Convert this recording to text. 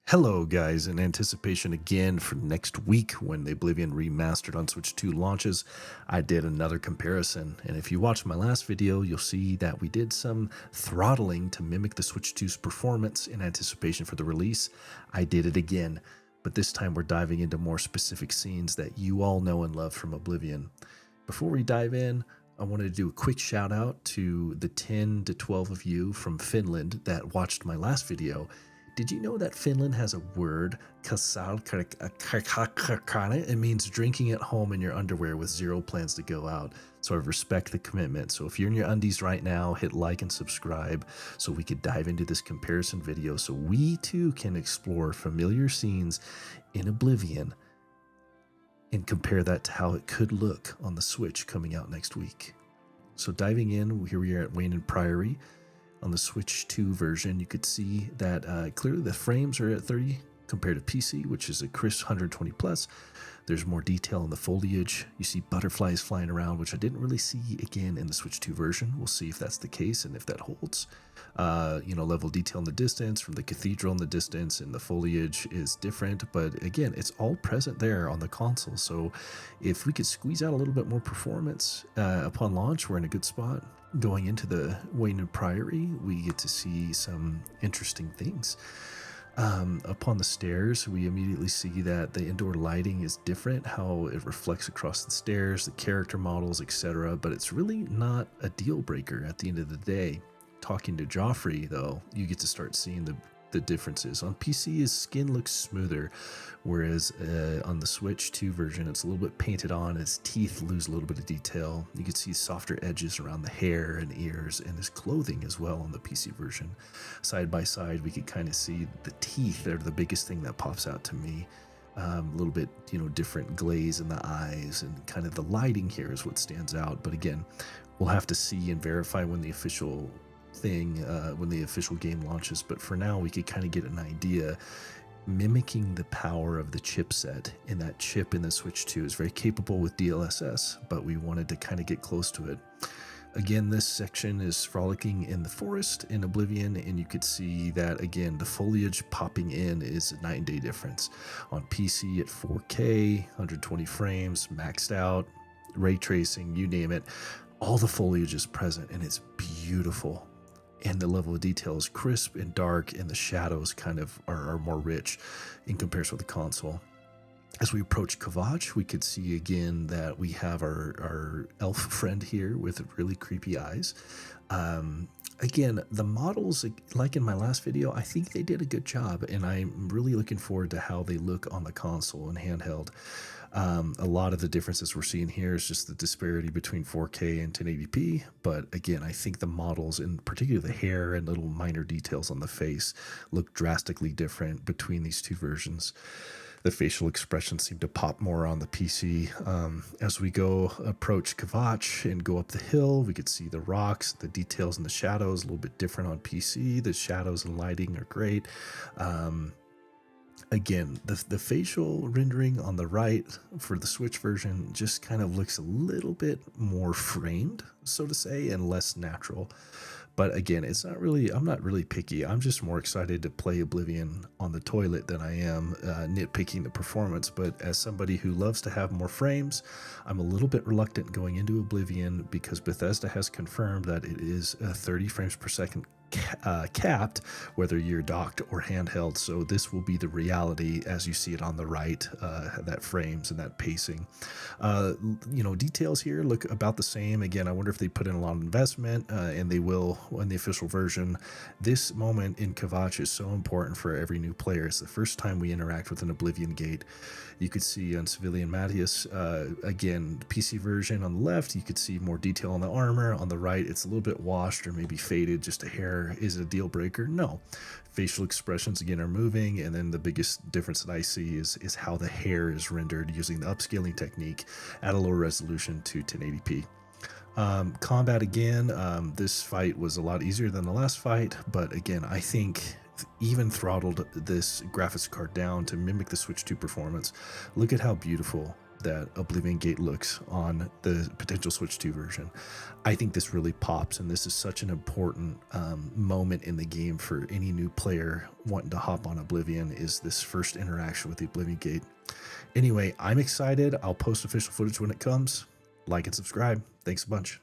Hello guys, in anticipation again for next week when the Oblivion Remastered on Switch 2 launches, I did another comparison, and if you watched my last video, you'll see that we did some throttling to mimic the Switch 2's performance in anticipation for the release. I did it again, but this time we're diving into more specific scenes that you all know and love from Oblivion. Before we dive in, I wanted to do a quick shout out to the 10 to 12 of you from Finland that watched my last video. Did you know that Finland has a word, it means drinking at home in your underwear with zero plans to go out. So I respect the commitment. So if you're in your undies right now, hit like and subscribe so we could dive into this comparison video so we too can explore familiar scenes in Oblivion and compare that to how it could look on the Switch coming out next week. So diving in, here we are at Weynon Priory. On the Switch 2 version, you could see that clearly the frames are at 30 compared to PC, which is a crisp 120 plus. There's more detail in the foliage. You see butterflies flying around, which I didn't really see again in the Switch 2 version. We'll see if that's the case and if that holds. Level detail in the distance from the cathedral in the distance, and the foliage is different, but again, it's all present there on the console. So if we could squeeze out a little bit more performance upon launch, we're in a good spot. Going into the Weynon Priory, we get to see some interesting things. Upon the stairs, we immediately see that the indoor lighting is different, how it reflects across the stairs, the character models, etc. But it's really not a deal breaker at the end of the day. Talking to Jauffre, though, you get to start seeing the differences. On PC, his skin looks smoother, whereas on the Switch 2 version, it's a little bit painted on. His teeth lose a little bit of detail. You can see softer edges around the hair and ears, and his clothing as well on the PC version. Side by side, we could kind of see the teeth are the biggest thing that pops out to me. A little bit, different glaze in the eyes, and kind of the lighting here is what stands out. But again, we'll have to see and verify when the official game launches, but for now we could kind of get an idea. Mimicking the power of the chipset, and that chip in the Switch 2 is very capable with DLSS, but we wanted to kind of get close to it. Again, this section is frolicking in the forest in Oblivion, and you could see that again the foliage popping in is a night and day difference. On PC at 4K 120 frames maxed out, ray tracing, you name it, all the foliage is present and it's beautiful. And the level of detail is crisp and dark, and the shadows kind of are more rich in comparison with the console. As we approach Kvatch, we could see again that we have our elf friend here with really creepy eyes. Again, the models, like in my last video, I think they did a good job, and I'm really looking forward to how they look on the console and handheld. A lot of the differences we're seeing here is just the disparity between 4K and 1080p, but again, I think the models, in particular the hair and little minor details on the face, look drastically different between these two versions. The facial expressions seem to pop more on the PC. As we approach Kvatch and go up the hill, we could see the rocks, the details and the shadows a little bit different on PC. The shadows and lighting are great. Again, the facial rendering on the right for the Switch version just kind of looks a little bit more framed, so to say, and less natural. But again, I'm not really picky. I'm just more excited to play Oblivion on the toilet than I am nitpicking the performance. But as somebody who loves to have more frames, I'm a little bit reluctant going into Oblivion because Bethesda has confirmed that it is 30 frames per second capped, whether you're docked or handheld. So this will be the reality as you see it on the right, that frames and that pacing. Details here look about the same. Again, I wonder if they put in a lot of investment, and they will in the official version. This moment in Kvatch is so important for every new player. It's the first time we interact with an Oblivion gate. You could see on Civilian Matthias, again, the PC version on the left, you could see more detail on the armor. On the right, it's a little bit washed or maybe faded, just a hair. Is it a deal breaker? No. Facial expressions again are moving, and then the biggest difference that I see is how the hair is rendered using the upscaling technique at a lower resolution to 1080p. Combat again, this fight was a lot easier than the last fight, but again, I think even throttled this graphics card down to mimic the Switch 2 performance. Look at how beautiful that Oblivion Gate looks on the potential Switch 2 version. I think this really pops, and this is such an important moment in the game for any new player wanting to hop on Oblivion, is this first interaction with the Oblivion Gate. Anyway, I'm excited. I'll post official footage when it comes. Like and subscribe. Thanks a bunch.